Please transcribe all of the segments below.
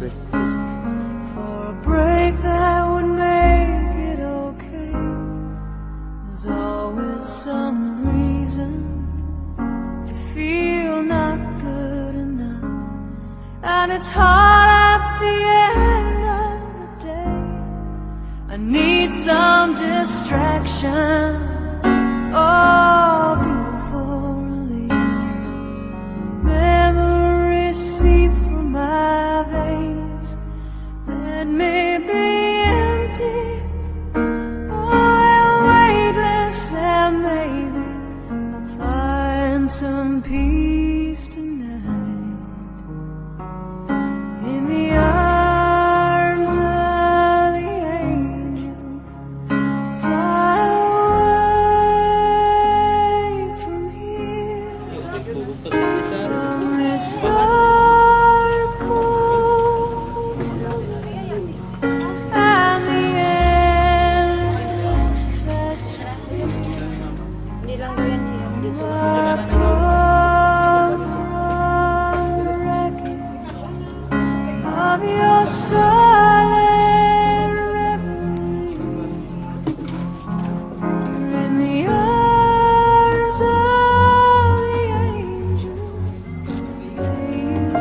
pre. For a break that would make it okay. There's always some reason to feel not good enough, and it's hard at the end of the day. I need some distraction, oh, beautiful release. Memories seep from my veins. Let me be empty, oh, weightless, and maybe I'll find some peace tonight in the arms of the angel. Fly away from here. This dark cold and the endless that you Hindi lang daw yan dito. are from the wreckage of your silent reverie. You're in the arms of the angel. May you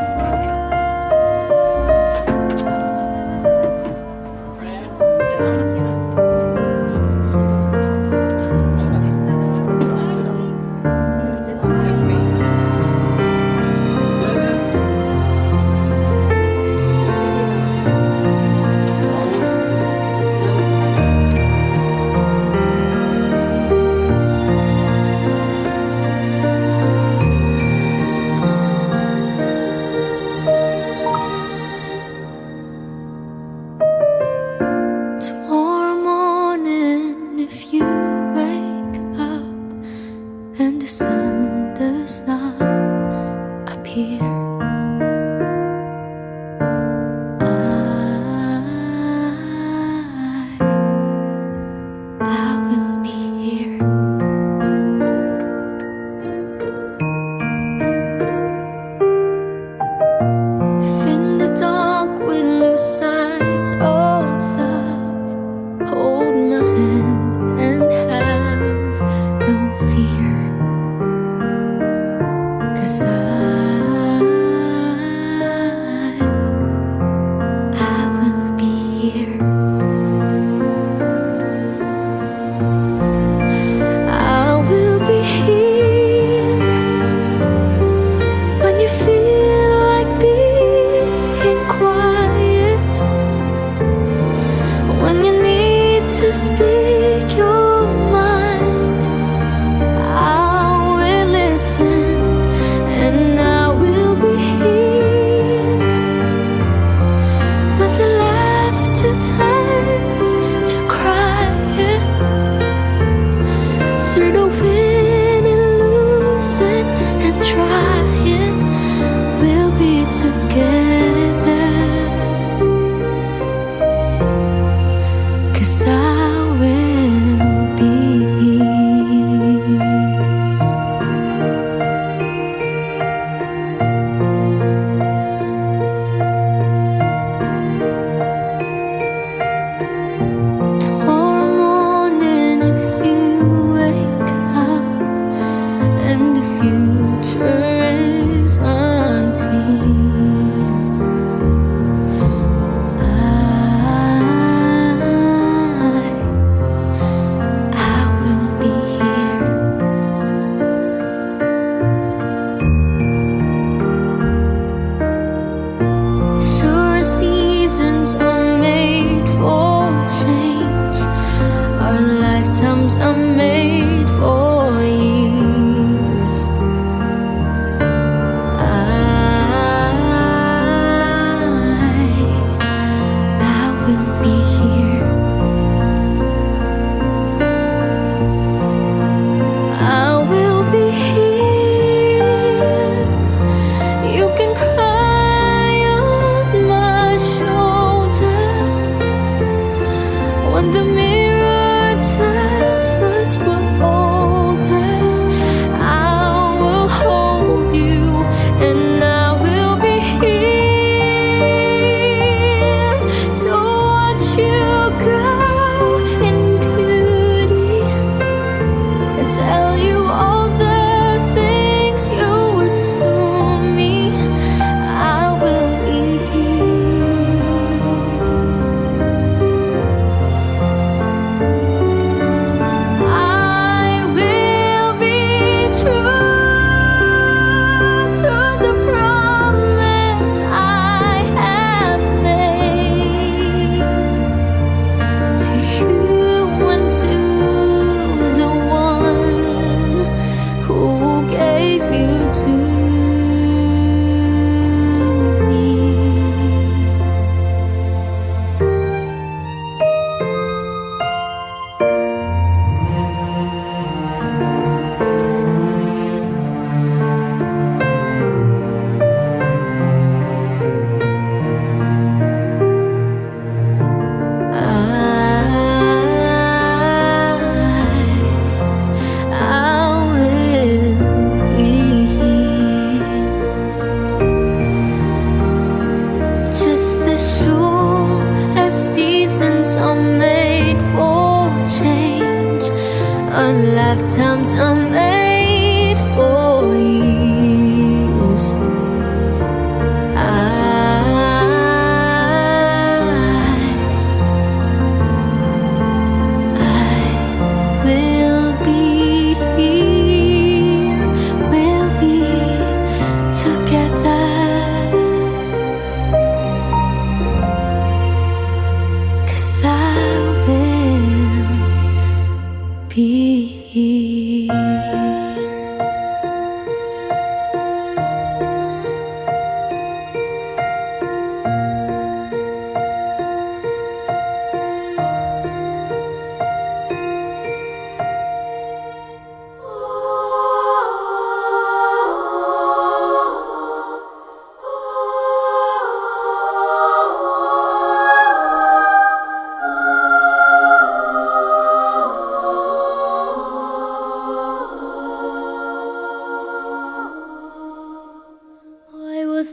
Tomorrow morning, if you wake up and the sun does not appear, I will be here. If in the dark we lose sight of love, hold my hand and have no fear, 'cause I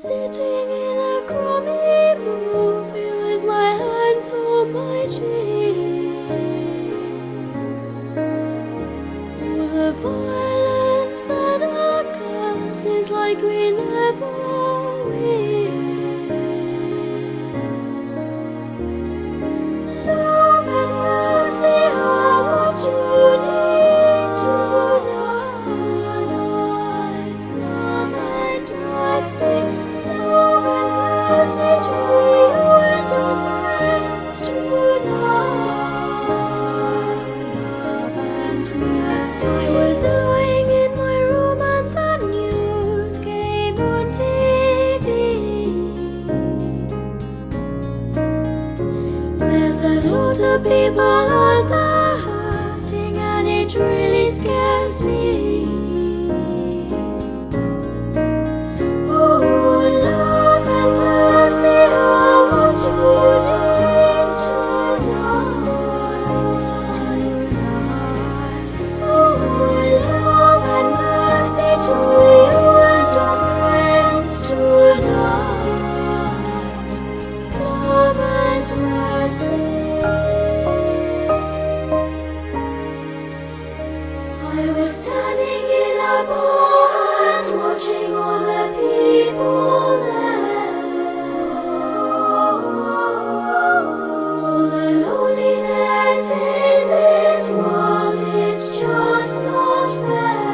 sitting in a crummy movie with my hands on my chin. Oh, the violence that occurs is like we never win. Love and mercy, how much you need tonight. Love and mercy, love and mercy to you and your friends tonight. Love and mercy. I was lying in my room and the news came on TV. There's a lot of people out there hurting and it really scares me. Oh, love and mercy, how much you need tonight. Oh, love and mercy to you and your friends tonight. Love and mercy. I was standing in a bar and watching all the people there. All the loneliness in this world is just not fair.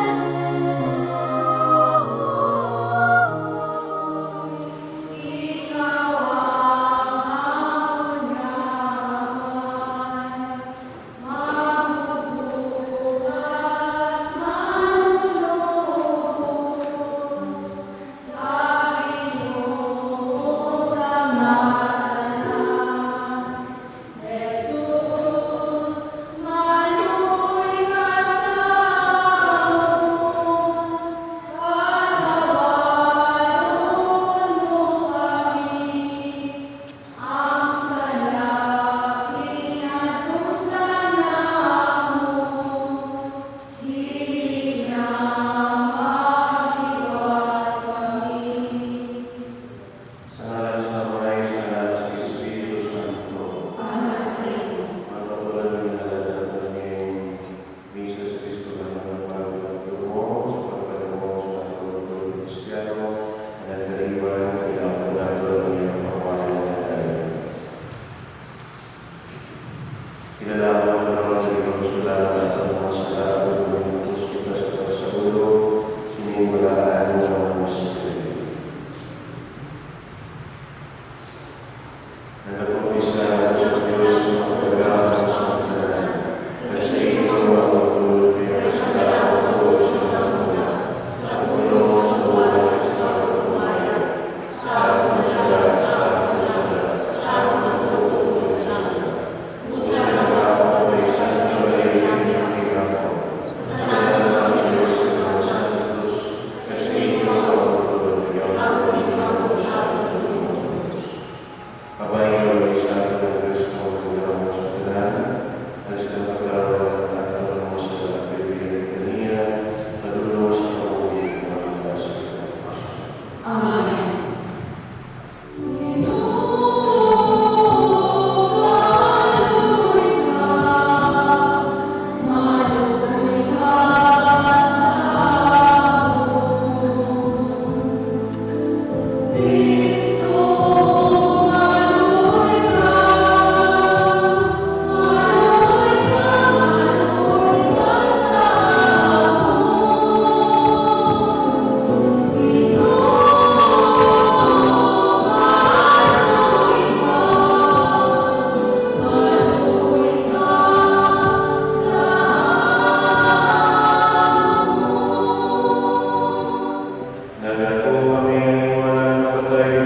Nagagawa kami ang iwanan ng patay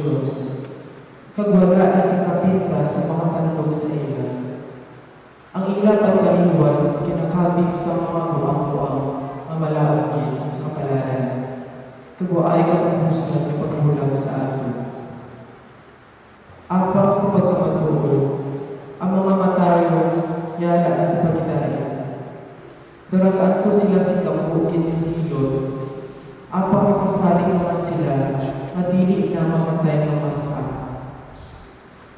Diyos. Kagwala na sa kapita sa mga tanlog sa iya. Ang ila tawaliwan kinakabig sa mga buang-buang ang malaogin ang kapalaran. Kagwaay katapusan ng paghulang sa atin. Apang sa pagkamatuo, ang mga matayo yala sa pagkitayan. Daragaan ko sila si Kapugin ni Silon. Apang makasaling naman sila na dili na mamatay ng masa.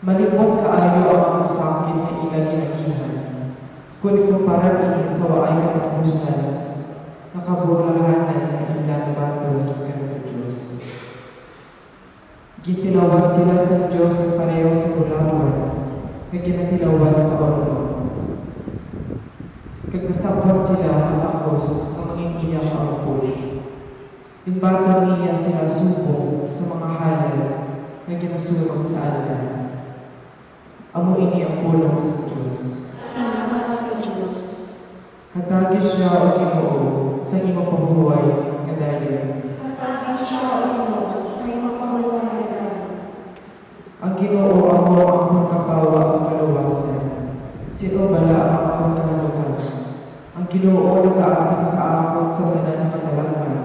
Malibot kaayo ang mga sakit na ilang ginagihan. Kung ikumpara ini sa waay katapusan, nakabulahanan ng ilang bato gikan sa Diyos. Gitilawat sila sa Diyos sa pareho sa bulawan na ginatilawat sa orno. Kag nasabot sila matapos ang mangingiyak ang upod. Inbato niya sila subong sa mga halal na ginasulong sa aldan. Amo ini ang pulong sa Diyos. Salamat sa Diyos. Hatagi siya o Ginoo sa imong pambuhay nga dayon. Hatagi siya o Ginoo sa imong pambuhay nga dayon. Ang Ginoo amo ang akong kapawa ang kaluwasan. Sino bala ang akong kahalutan? Ang Ginoo nag-aapit sa akon sa tanan ng katalangman.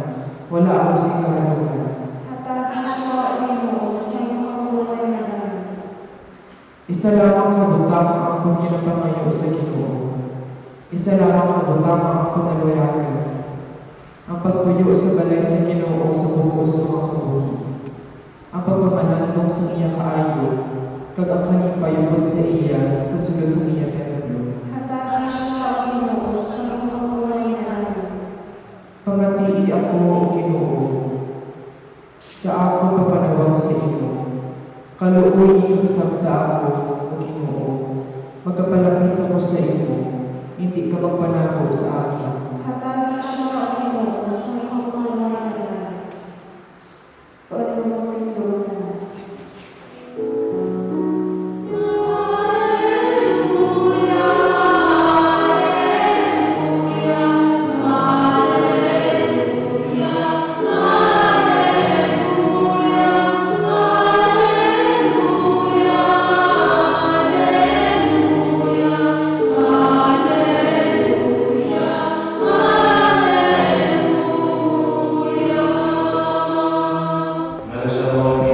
Wala ako si kahalutan. Hatagi siya o Ginoo sa imong pambuhay nga dayon. Isa lamang kabutang ang akong kinapangayo sa Ginoo. Isa lamang kabutang ang akong nalayakan. Ang pagtuyo sa balay sa Ginoo sa bukos ng mga kabuhi. Ang pagpamanandong sa iya kaayo, kag ang kanyang payukod sa iya sa sulod sa iya templo. Hatagi siya o Ginoo sa imong pambuhay nga dayon. Pamatii ako, O Ginoo, sa ako papanawag sa iyo. Kaluoy ikang sabda ako, O Ginoo. Magkapalapit ako sa iyo, hindi ka magpanako sa akin. Hatagi siya o Ginoo sa imong pambuhay nga dayon. Pwede mo pindutan. Malasya mo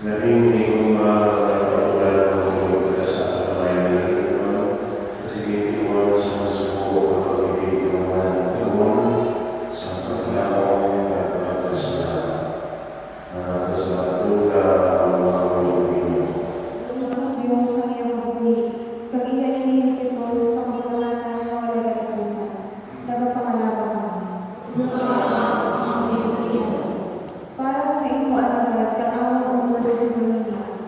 Naging hindi ko makapagulad ng mga sa kamay ng Panginoon kasi itiwan sa masuko ang pag-ibig ng mga nagtaon sa paglaong at pagkasala. Sa duga ang mga Panginoon. Sa Diyos sa iyong buhay, kag iyan ito sa paglalatan na wala katapusan. Nagapangalapa mo. Para sa imo alagad, kag ang mga umulan sa dunia,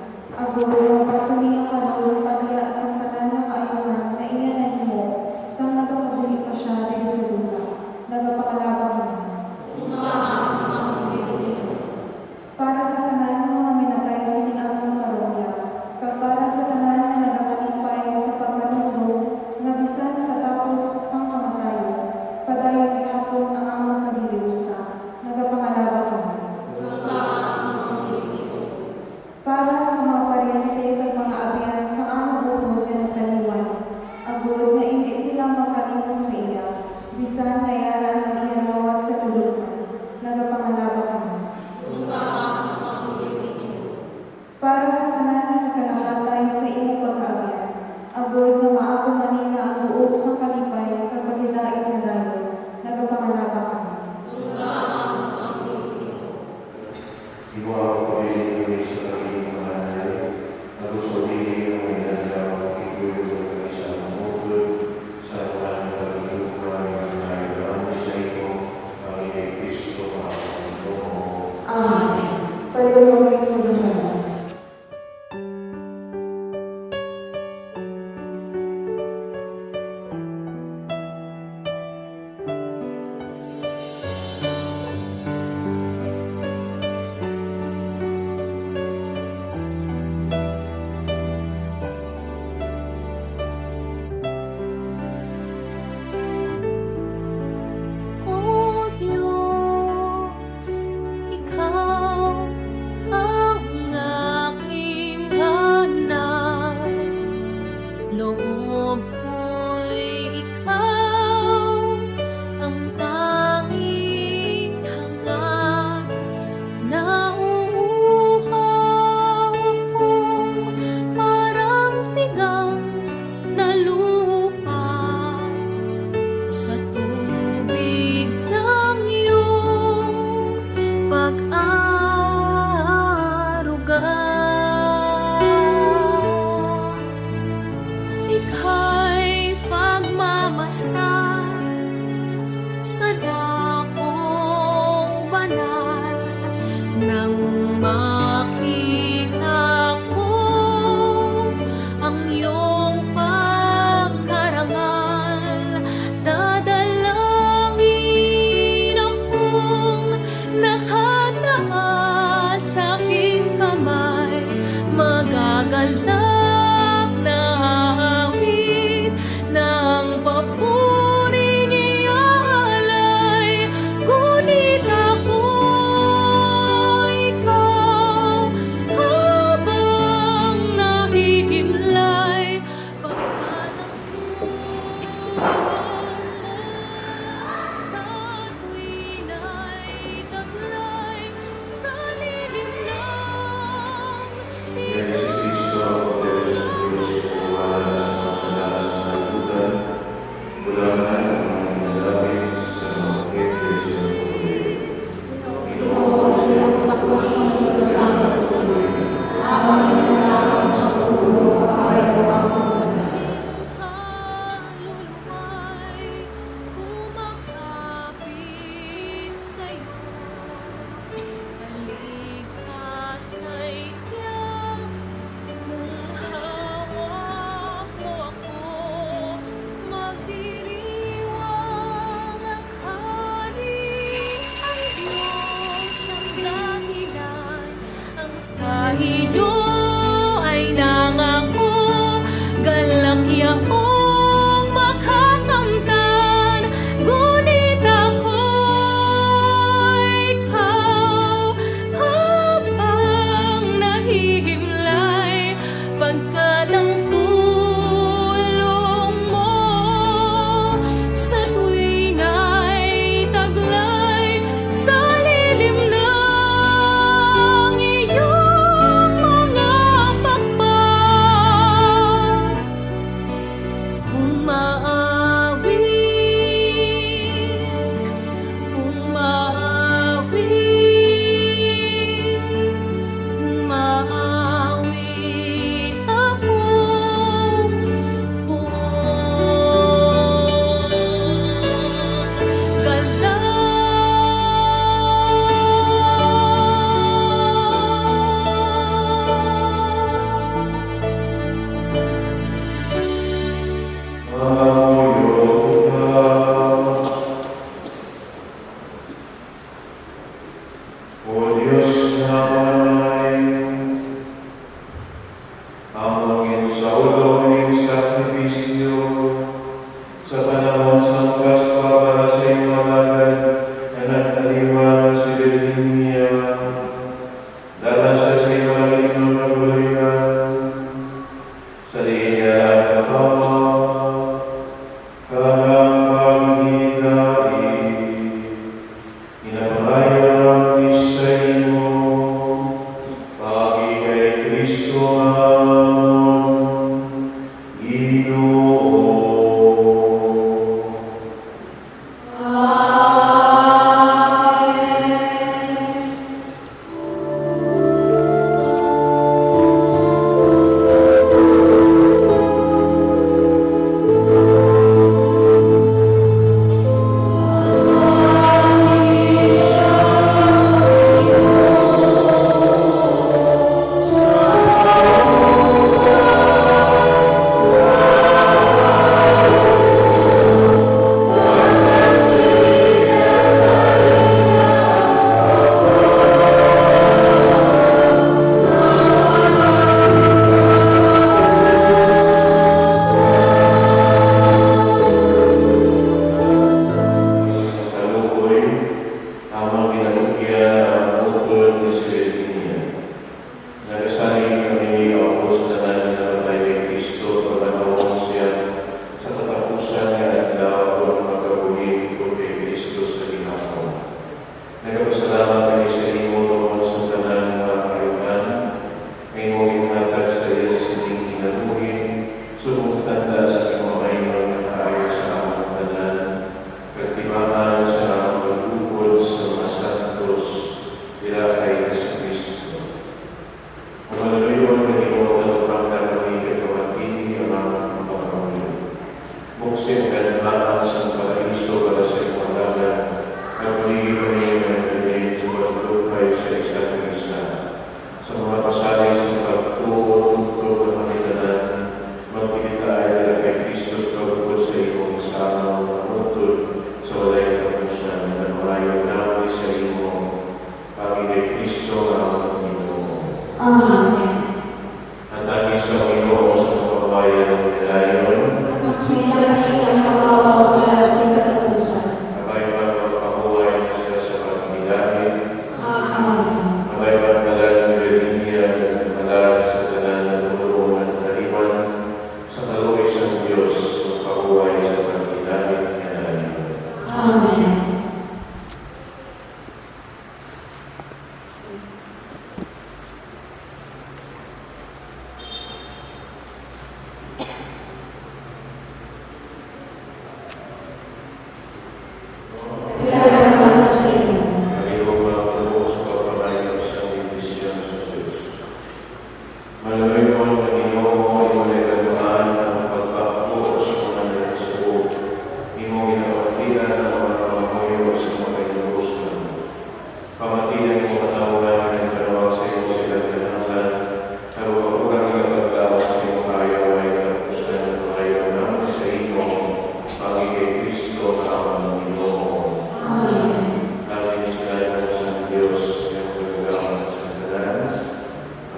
ka ng mga mamuyo sa mga inubos na. Pamatinan mo katawan ng kalawag sa iyo sila tinanglan. Karupapugang nagpaglawan sa iyo ayaw ay kapusan ng ayaw naman sa iyo. Pagigay Kristo ang Panginoon. Amen. Ating salamat sa Diyos ng paglawan sa kanan.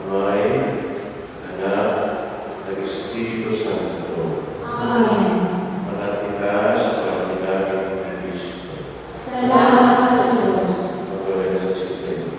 Amay, Anak, at Espiritu Santo. Amen. Matatigas sa pagkinabi ng Kristo. Salamat sa Diyos. Pagkawin sa sistema.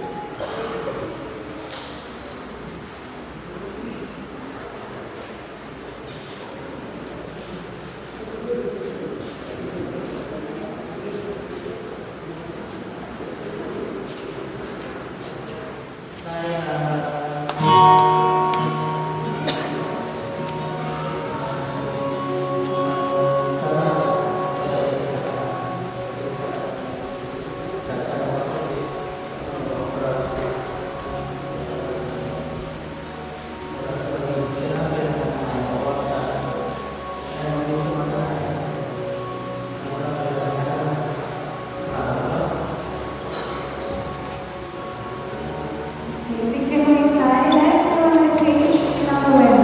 Bigyan mo yung sign. Next na message, sinakuwen.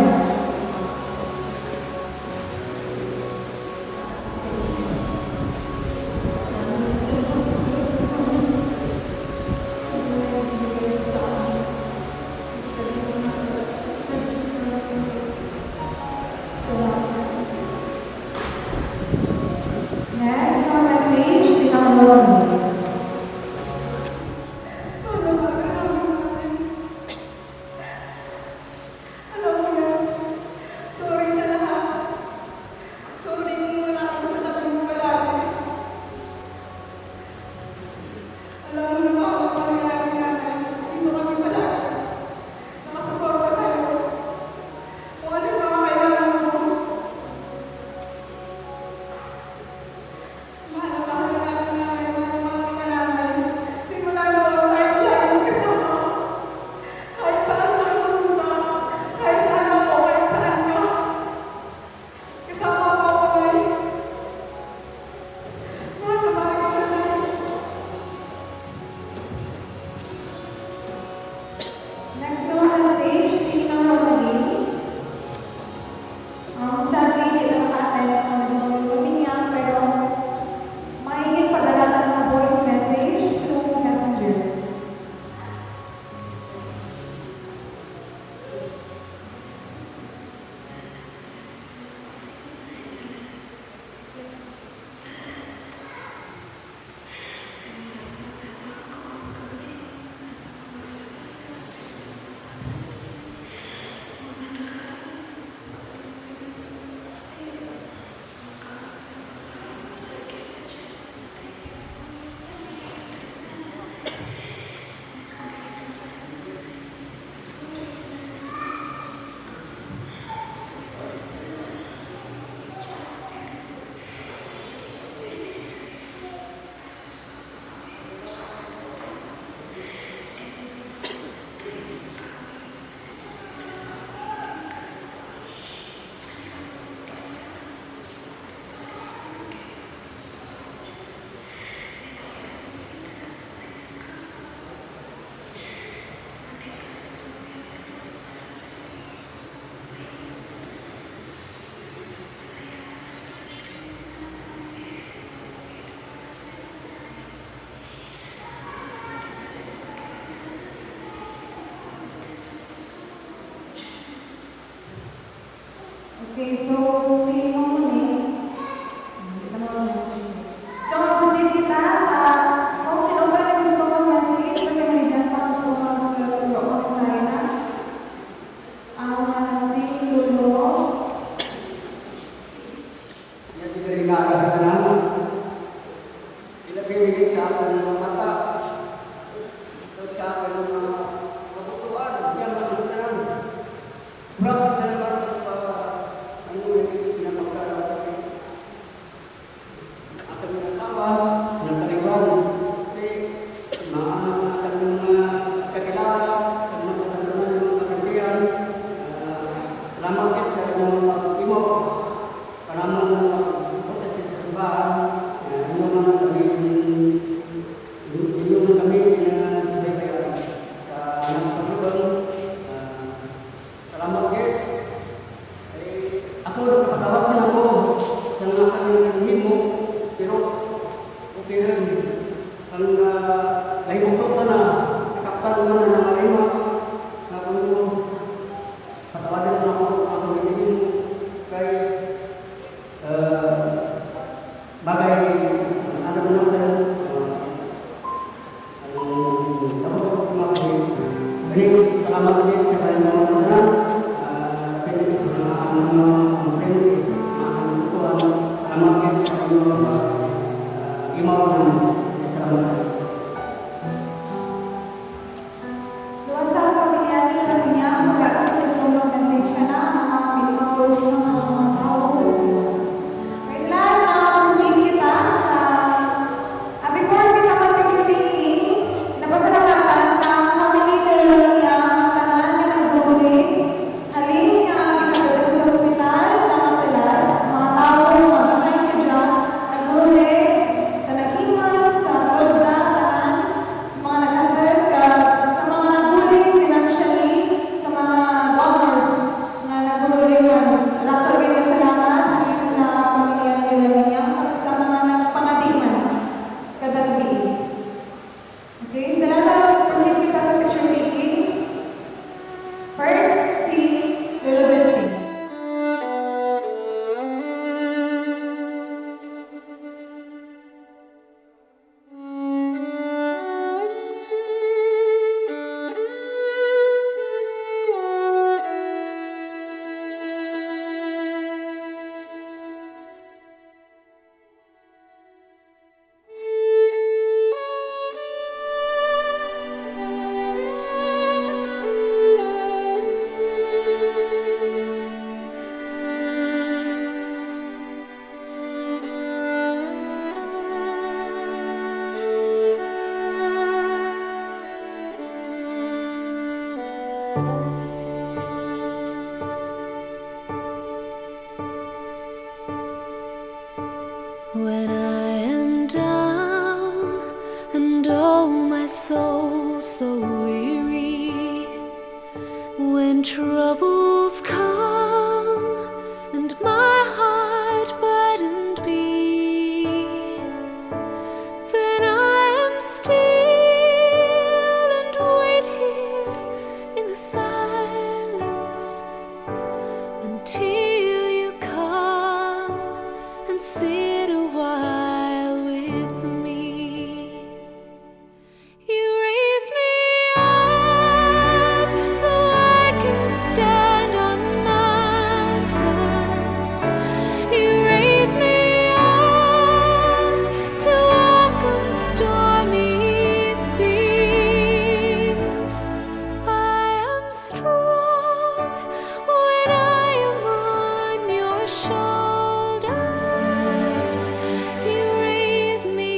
Next na message, sinakuwen. Alam mo na, sorry sa lahat. Sorry kung wala ako sa tabi mo palagi. Alam mo naman ako ang nangyayari namin. Dito kami palagi. Nakasuporta sa'yo. Kung ano yung mga kailangan mo. Mahal na mahal namin namin ang mga kailangan. Simula noon tayo lagi magkasama. Kahit saan tayo pumunta, kahit saan ako, kahit saan ka. Kasama ako ako na eh. Mahal na mahal ka na eh. Next na message, sinakuwen. Sadly, hindi na maka-attend ang meeting niya, pero maiging padala na ng voice message through messenger. Okay, so sino muli? So, proceed kita sa kung sino ba na gusto mong message kasi may dyan pa gusto mong magtuturo ko sa ina. Si Lolo. Yan si Derigata sa kanan. Ilapimigit sa akin ng mga mata. Ito sa akin ng mga matutuan. Yan masunod na lang. Praktik sa naman ang Pero ang nahibutok na nakaktan naman na nangarima na kung patawagan na ako ang pagiging kay bagay ano mo naman salamat ulit sa kanyang mga mga pinagin sa mga friendly, mga tutuan, alamakit sa kanyang imaw ng salamat. Doon sa pamilya niya, mag-aakit sa mga message ka na, mga pinag-post ng mga tao. Kailan na-proceed kita sa before kita mag-picture-taking, napasalamatan ka ang family niya, tanan niya nag-ulit, halin niya ginagawa sa ospital, mga tao, mga kamay ka dyan, nag-ulit, sa naghimas, sa roda, tanan, sa mga nag-attend ka, sa mga nagulit financially, sa mga donors na nagulit, nakagay na salamat halin sa pamilya niya, sa mga nagpangadiman, kada gabi. Okay, dalawa, proceed kita sa picture taking. First, si Lolo Benting. When I am down and oh my soul so weary, when troubles come and my heart burdened be, then I am still and wait here in the silence until you come and sit a while with me. You raise me up so I can stand on mountains. You raise me up to walk on stormy seas. I am strong when I am on your shoulders. You raise me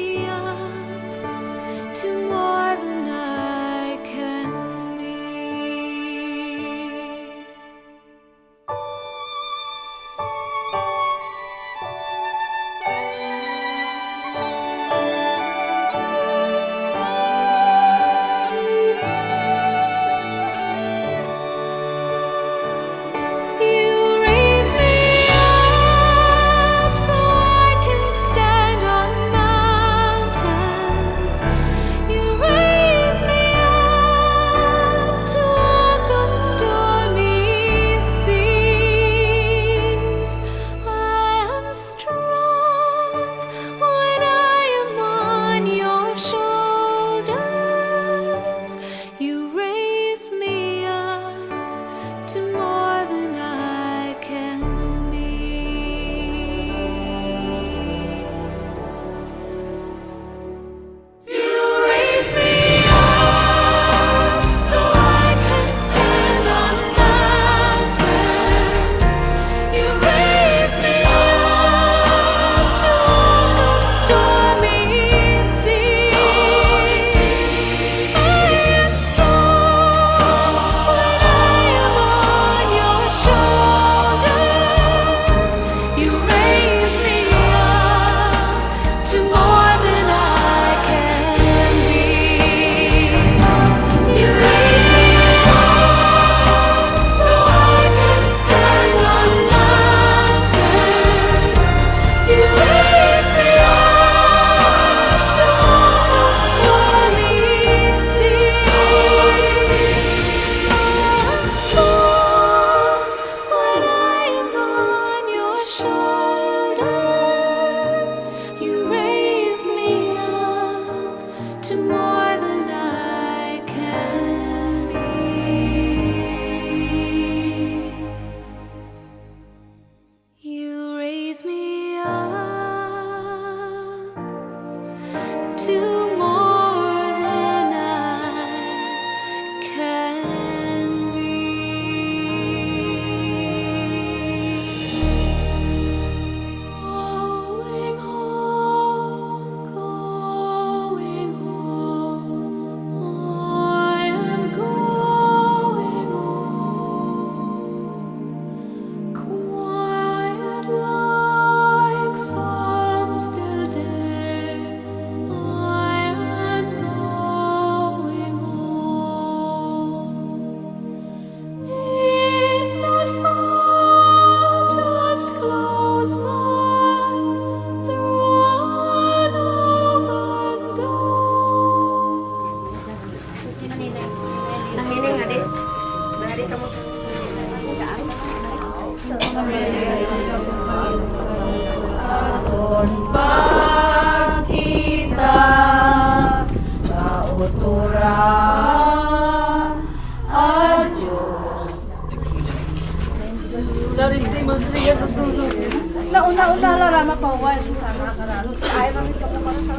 to more than I can be. Going home, going home. I am going home. Quiet like some still day. I am going home. It's not far, just close by through an open door. Sino ninay? Ang ninay nga din. Bari ka mo. Pagkita kauturan at Diyos. Una larama pa uwan sama karalo. Ay mami ko pa sa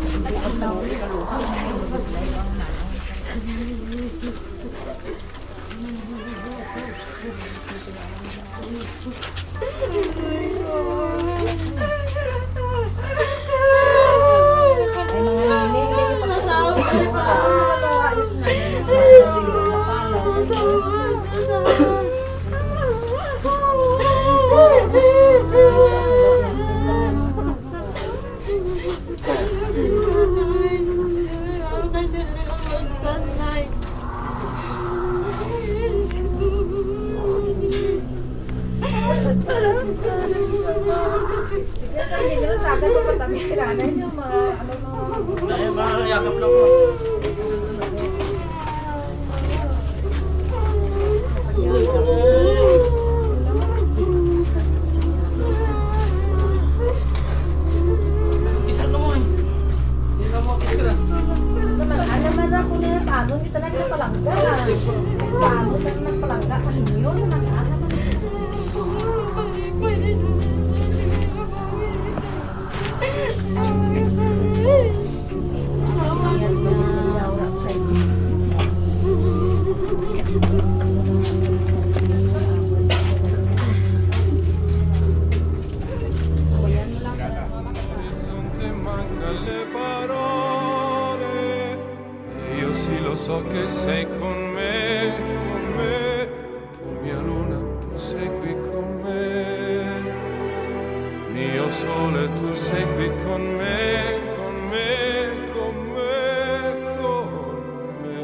Orizzonte manca le parole, e io sì lo so che sei con me, tu mia luna, tu sei qui con me, mio sole, tu sei qui con me, con me, con me, con me.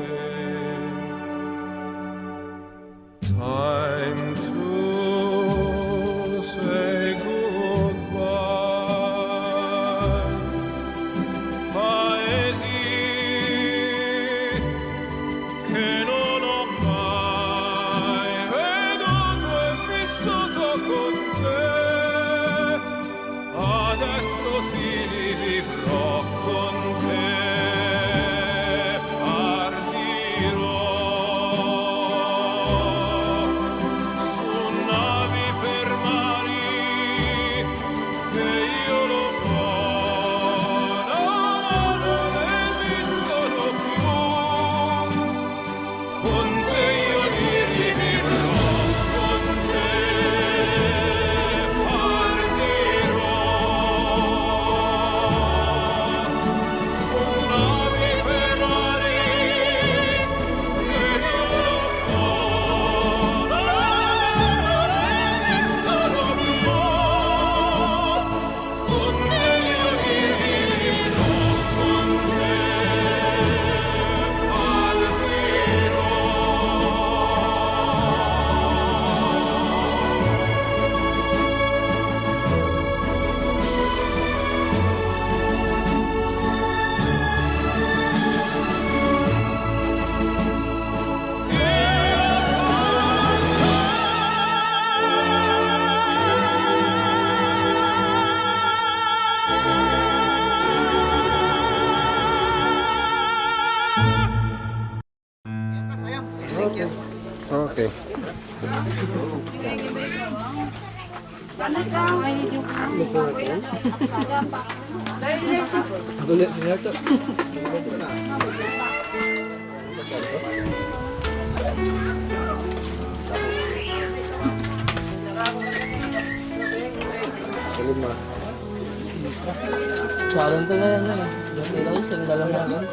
Time to say goodbye. Paesi che non ho mai veduto e vissuto con te, adesso sì li vivrò con te. Partirò su navi per mari che io lo so non esistono più. Con te io li rivivrò, con te partirò su navi per mari che io lo so non esistono più. Con te io li rivivrò, con te partirò. Okay. Gulit niya to. Lima. Sarang to na yan yan. Dati lang, sandala na yan.